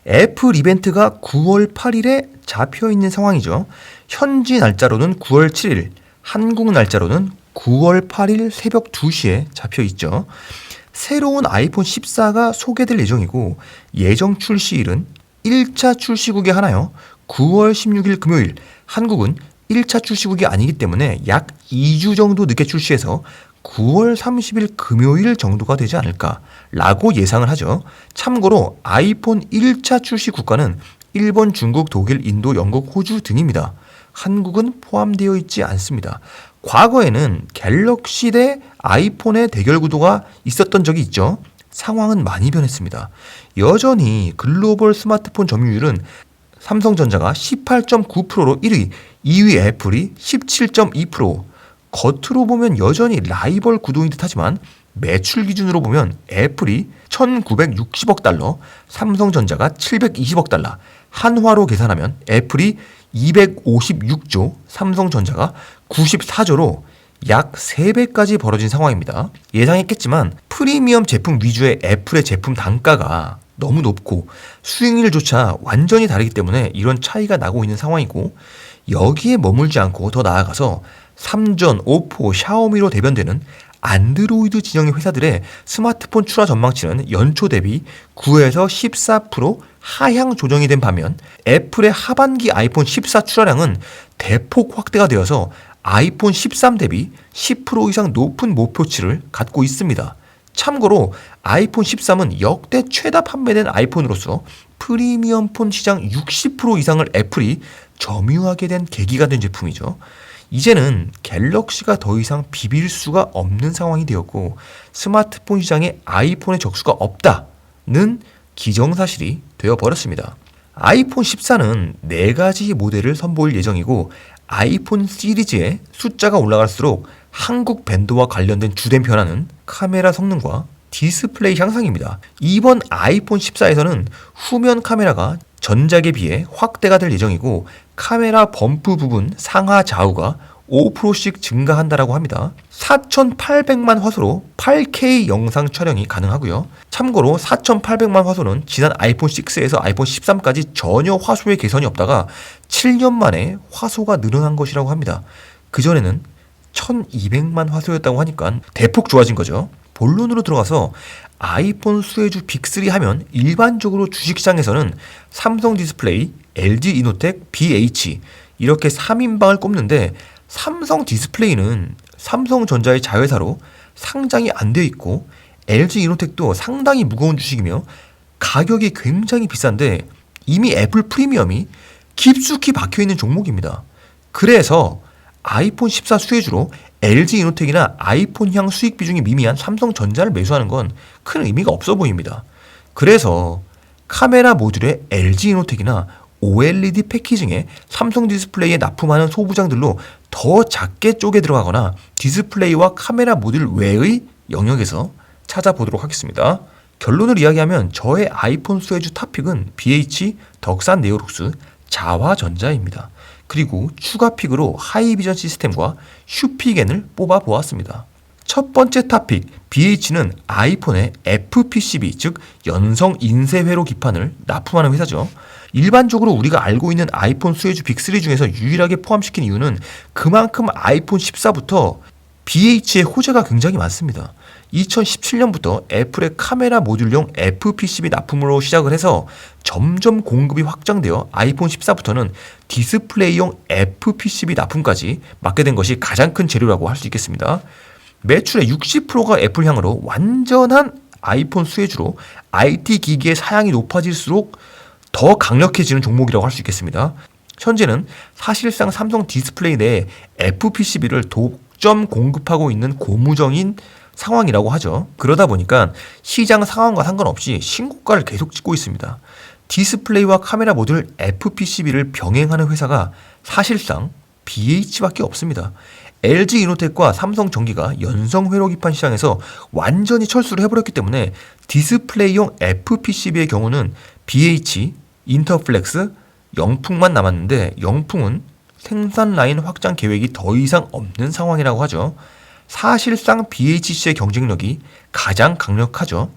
애플 이벤트가 9월 8일에 잡혀 있는 상황이죠. 현지 날짜로는 9월 7일, 한국 날짜로는 9월 8일 새벽 2시에 잡혀 있죠. 새로운 아이폰 14가 소개될 예정이고 예정 출시일은 1차 출시국이 하나요. 9월 16일 금요일, 한국은 1차 출시국이 아니기 때문에 약 2주 정도 늦게 출시해서 9월 30일 금요일 정도가 되지 않을까라고 예상을 하죠. 참고로 아이폰 1차 출시 국가는 일본, 중국, 독일, 인도, 영국, 호주 등입니다. 한국은 포함되어 있지 않습니다. 과거에는 갤럭시 대 아이폰의 대결 구도가 있었던 적이 있죠. 상황은 많이 변했습니다. 여전히 글로벌 스마트폰 점유율은 삼성전자가 18.9%로 1위, 2위 애플이 17.2%. 겉으로 보면 여전히 라이벌 구도인 듯하지만 매출 기준으로 보면 애플이 1960억 달러, 삼성전자가 720억 달러, 한화로 계산하면 애플이 256조, 삼성전자가 94조로 약 3배까지 벌어진 상황입니다. 예상했겠지만 프리미엄 제품 위주의 애플의 제품 단가가 너무 높고 수익률조차 완전히 다르기 때문에 이런 차이가 나고 있는 상황이고, 여기에 머물지 않고 더 나아가서 삼전, 오포, 샤오미로 대변되는 안드로이드 진영의 회사들의 스마트폰 출하 전망치는 연초 대비 9에서 14% 하향 조정이 된 반면 애플의 하반기 아이폰 14 출하량은 대폭 확대가 되어서 아이폰 13 대비 10% 이상 높은 목표치를 갖고 있습니다. 참고로 아이폰 13은 역대 최다 판매된 아이폰으로서 프리미엄 폰 시장 60% 이상을 애플이 점유하게 된 계기가 된 제품이죠. 이제는 갤럭시가 더 이상 비빌 수가 없는 상황이 되었고 스마트폰 시장에 아이폰의 적수가 없다는 기정사실이 되어버렸습니다. 아이폰 14는 4가지 모델을 선보일 예정이고 아이폰 시리즈의 숫자가 올라갈수록 한국 밴드와 관련된 주된 변화는 카메라 성능과 디스플레이 향상입니다. 이번 아이폰 14에서는 후면 카메라가 전작에 비해 확대가 될 예정이고 카메라 범프 부분 상하 좌우가 5%씩 증가한다라고 합니다. 4800만 화소로 8K 영상 촬영이 가능하고요. 참고로 4800만 화소는 지난 아이폰 6에서 아이폰 13까지 전혀 화소의 개선이 없다가 7년 만에 화소가 늘어난 것이라고 합니다. 그전에는 1200만 화소였다고 하니까 대폭 좋아진 거죠. 본론으로 들어가서 아이폰 수혜주 빅3 하면 일반적으로 주식시장에서는 삼성 디스플레이, LG 이노텍, BH 이렇게 3인방을 꼽는데 삼성 디스플레이는 삼성전자의 자회사로 상장이 안 되어 있고 LG 이노텍도 상당히 무거운 주식이며 가격이 굉장히 비싼데 이미 애플 프리미엄이 깊숙이 박혀있는 종목입니다. 그래서 아이폰 14 수혜주로 LG 이노텍이나 아이폰향 수익 비중이 미미한 삼성전자를 매수하는 건 큰 의미가 없어 보입니다. 그래서 카메라 모듈의 LG 이노텍이나 OLED 패키징에 삼성 디스플레이에 납품하는 소부장들로 더 작게 쪼개 들어가거나 디스플레이와 카메라 모듈 외의 영역에서 찾아보도록 하겠습니다. 결론을 이야기하면 저의 아이폰 수혜주 탑픽은 BH, 덕산 네오룩스, 자화전자입니다. 그리고 추가 픽으로 하이비전 시스템과 슈피겐을 뽑아 보았습니다. 첫 번째 탑픽, BH는 아이폰의 FPCB, 즉 연성 인쇄회로 기판을 납품하는 회사죠. 일반적으로 우리가 알고 있는 아이폰 수혜주 빅3 중에서 유일하게 포함시킨 이유는 그만큼 아이폰 14부터 BH의 호재가 굉장히 많습니다. 2017년부터 애플의 카메라 모듈용 FPCB 납품으로 시작을 해서 점점 공급이 확장되어 아이폰 14부터는 디스플레이용 FPCB 납품까지 맡게 된 것이 가장 큰 재료라고 할 수 있겠습니다. 매출의 60%가 애플향으로 완전한 아이폰 수혜주로 IT 기기의 사양이 높아질수록 더 강력해지는 종목이라고 할 수 있겠습니다. 현재는 사실상 삼성 디스플레이 내에 FPCB를 독점 공급하고 있는 고무적인 상황이라고 하죠. 그러다 보니까 시장 상황과 상관없이 신고가를 계속 찍고 있습니다. 디스플레이와 카메라 모듈 FPCB를 병행하는 회사가 사실상 BH밖에 없습니다. LG 이노텍과 삼성전기가 연성 회로기판 시장에서 완전히 철수를 해버렸기 때문에 디스플레이용 FPCB의 경우는 BH, 인터플렉스, 영풍만 남았는데 영풍은 생산 라인 확장 계획이 더 이상 없는 상황이라고 하죠. 사실상 BHC의 경쟁력이 가장 강력하죠.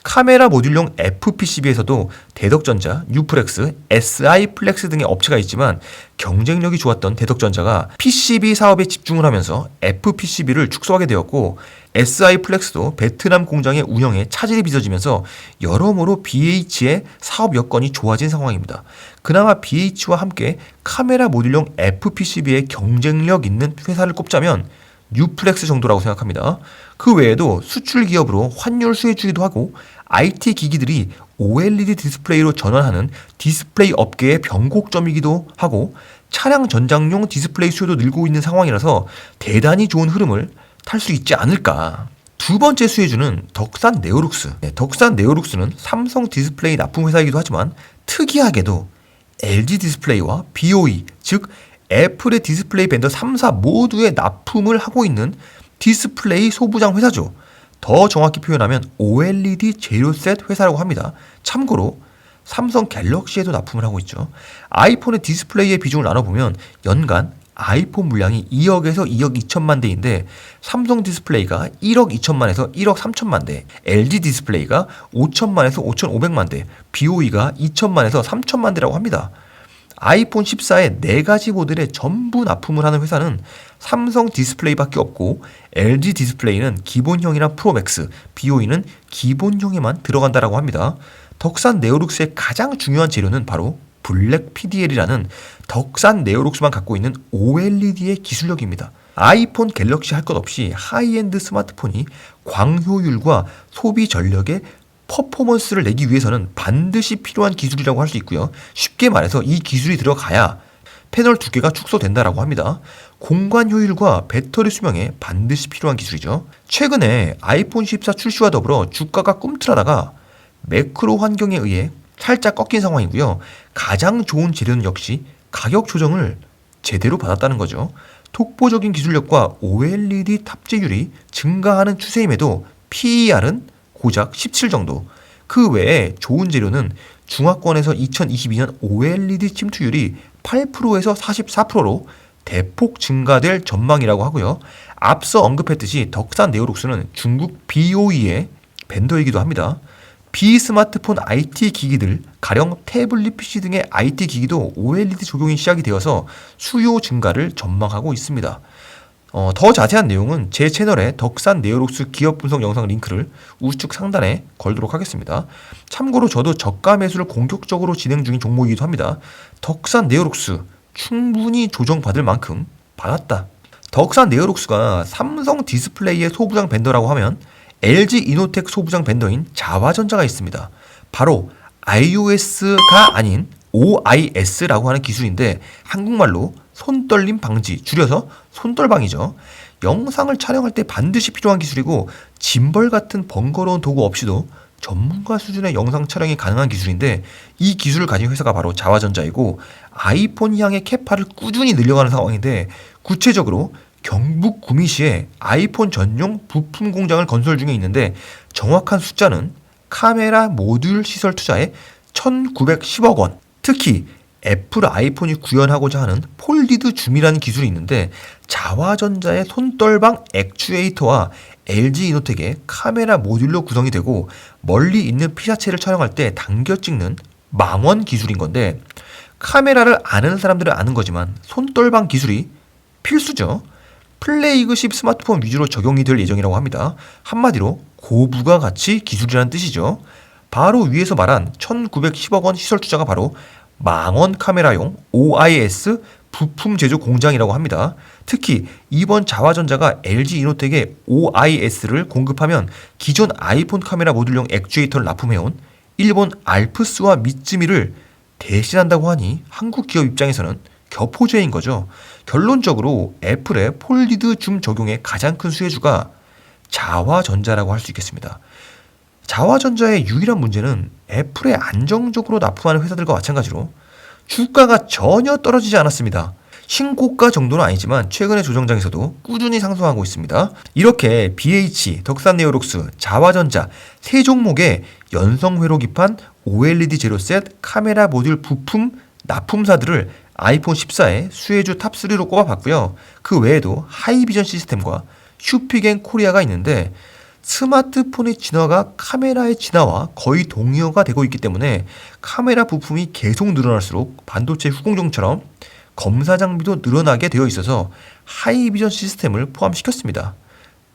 카메라 모듈용 FPCB에서도 대덕전자, 뉴플렉스, SI플렉스 등의 업체가 있지만 경쟁력이 좋았던 대덕전자가 PCB 사업에 집중을 하면서 FPCB를 축소하게 되었고 SI플렉스도 베트남 공장의 운영에 차질이 빚어지면서 여러모로 BH의 사업 여건이 좋아진 상황입니다. 그나마 BH와 함께 카메라 모듈용 FPCB에 경쟁력 있는 회사를 꼽자면 뉴플렉스 정도라고 생각합니다. 그 외에도 수출 기업으로 환율 수혜주기도 하고 IT 기기들이 OLED 디스플레이로 전환하는 디스플레이 업계의 변곡점이기도 하고 차량 전장용 디스플레이 수요도 늘고 있는 상황이라서 대단히 좋은 흐름을 탈 수 있지 않을까. 두 번째 수혜주는 덕산 네오룩스. 덕산 네오룩스는 삼성 디스플레이 납품 회사이기도 하지만 특이하게도 LG 디스플레이와 BOE, 즉 애플의 디스플레이 벤더 3사 모두에 납품을 하고 있는 디스플레이 소부장 회사죠. 더 정확히 표현하면 OLED 재료셋 회사라고 합니다. 참고로 삼성 갤럭시에도 납품을 하고 있죠. 아이폰의 디스플레이의 비중을 나눠보면 연간 아이폰 물량이 2억에서 2억 2천만 대인데 삼성 디스플레이가 1억 2천만에서 1억 3천만 대, LG 디스플레이가 5천만에서 5,500만 대, BOE가 2천만에서 3천만 대라고 합니다. 아이폰 14의 4가지 모델에 전부 납품을 하는 회사는 삼성 디스플레이밖에 없고 LG 디스플레이는 기본형이나 프로맥스, BOE는 기본형에만 들어간다라고 합니다. 덕산 네오룩스의 가장 중요한 재료는 바로 블랙 PDL이라는 덕산 네오룩스만 갖고 있는 OLED의 기술력입니다. 아이폰, 갤럭시 할 것 없이 하이엔드 스마트폰이 광효율과 소비 전력의 퍼포먼스를 내기 위해서는 반드시 필요한 기술이라고 할 수 있고요. 쉽게 말해서 이 기술이 들어가야 패널 두께가 축소된다라고 합니다. 공간 효율과 배터리 수명에 반드시 필요한 기술이죠. 최근에 아이폰 14 출시와 더불어 주가가 꿈틀하다가 매크로 환경에 의해 살짝 꺾인 상황이고요. 가장 좋은 재료는 역시 가격 조정을 제대로 받았다는 거죠. 독보적인 기술력과 OLED 탑재율이 증가하는 추세임에도 PER은 고작 17 정도. 그 외에 좋은 재료는 중화권에서 2022년 OLED 침투율이 8%에서 44%로 대폭 증가될 전망이라고 하고요. 앞서 언급했듯이 덕산 네오룩스는 중국 BOE의 벤더이기도 합니다. 비스마트폰 IT 기기들, 가령 태블릿 PC 등의 IT 기기도 OLED 적용이 시작이 되어서 수요 증가를 전망하고 있습니다. 더 자세한 내용은 제 채널에 덕산 네오룩스 기업 분석 영상 링크를 우측 상단에 걸도록 하겠습니다. 참고로 저도 저가 매수를 공격적으로 진행 중인 종목이기도 합니다. 덕산 네오룩스 충분히 조정받을 만큼 받았다. 덕산 네오룩스가 삼성 디스플레이의 소부장 벤더라고 하면 LG 이노텍 소부장 벤더인 자화전자가 있습니다. 바로 iOS가 아닌 OIS라고 하는 기술인데 한국말로 손떨림 방지, 줄여서 손떨방이죠. 영상을 촬영할 때 반드시 필요한 기술이고 짐벌 같은 번거로운 도구 없이도 전문가 수준의 영상 촬영이 가능한 기술인데 이 기술을 가진 회사가 바로 자화전자이고 아이폰 향의 캐파를 꾸준히 늘려가는 상황인데 구체적으로 경북 구미시에 아이폰 전용 부품 공장을 건설 중에 있는데 정확한 숫자는 카메라 모듈 시설 투자에 1,910억 원. 특히 애플 아이폰이 구현하고자 하는 폴디드 줌이라는 기술이 있는데 자화전자의 손떨방 액추에이터와 LG 이노텍의 카메라 모듈로 구성이 되고 멀리 있는 피사체를 촬영할 때 당겨 찍는 망원 기술인 건데 카메라를 아는 사람들은 아는 거지만 손떨방 기술이 필수죠. 플래그십 스마트폰 위주로 적용이 될 예정이라고 합니다. 한마디로 고부가 가치 기술이라는 뜻이죠. 바로 위에서 말한 1,910억 원 시설 투자가 바로 망원 카메라용 OIS 부품 제조 공장이라고 합니다. 특히 이번 자화전자가 LG 이노텍에 OIS를 공급하면 기존 아이폰 카메라 모듈용 액추에이터를 납품해온 일본 알프스와 미츠미를 대신한다고 하니 한국 기업 입장에서는 격포제인 거죠. 결론적으로 애플의 폴디드 줌 적용의 가장 큰 수혜주가 자화전자라고 할 수 있겠습니다. 자화전자의 유일한 문제는 애플에 안정적으로 납품하는 회사들과 마찬가지로 주가가 전혀 떨어지지 않았습니다. 신고가 정도는 아니지만 최근의 조정장에서도 꾸준히 상승하고 있습니다. 이렇게 BH, 덕산 네오룩스, 자화전자 세 종목의 연성회로 기판 OLED 제로셋 카메라 모듈 부품 납품사들을 아이폰 14의 수혜주 탑3로 꼽아봤고요. 그 외에도 하이비전 시스템과 슈피겐 코리아가 있는데 스마트폰의 진화가 카메라의 진화와 거의 동의어가 되고 있기 때문에 카메라 부품이 계속 늘어날수록 반도체 후공정처럼 검사 장비도 늘어나게 되어 있어서 하이비전 시스템을 포함시켰습니다.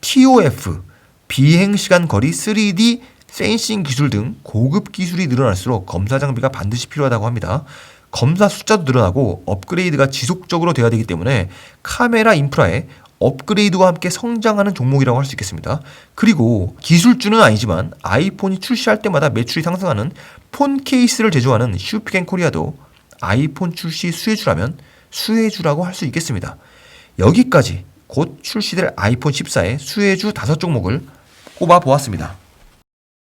TOF, 비행시간 거리 3D 센싱 기술 등 고급 기술이 늘어날수록 검사 장비가 반드시 필요하다고 합니다. 검사 숫자도 늘어나고 업그레이드가 지속적으로 돼야 되기 때문에 카메라 인프라에 업그레이드와 함께 성장하는 종목이라고 할 수 있겠습니다. 그리고 기술주는 아니지만 아이폰이 출시할 때마다 매출이 상승하는 폰 케이스를 제조하는 슈피겐코리아도 아이폰 출시 수혜주라면 수혜주라고 할 수 있겠습니다. 여기까지 곧 출시될 아이폰 14의 수혜주 5종목을 꼽아 보았습니다.